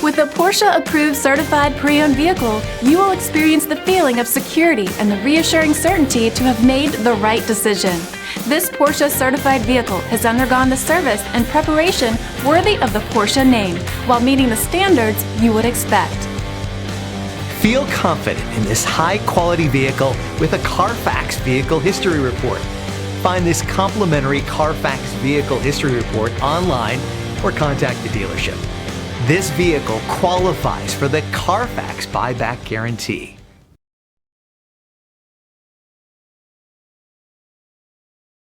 With a Porsche-approved certified pre-owned vehicle, you will experience the feeling of security and the reassuring certainty to have made the right decision. This Porsche certified vehicle has undergone the service and preparation worthy of the Porsche name, while meeting the standards you would expect. Feel confident in this high-quality vehicle with a Carfax Vehicle History Report. Find this complimentary Carfax Vehicle History Report online or contact the dealership. This vehicle qualifies for the Carfax Buyback Guarantee.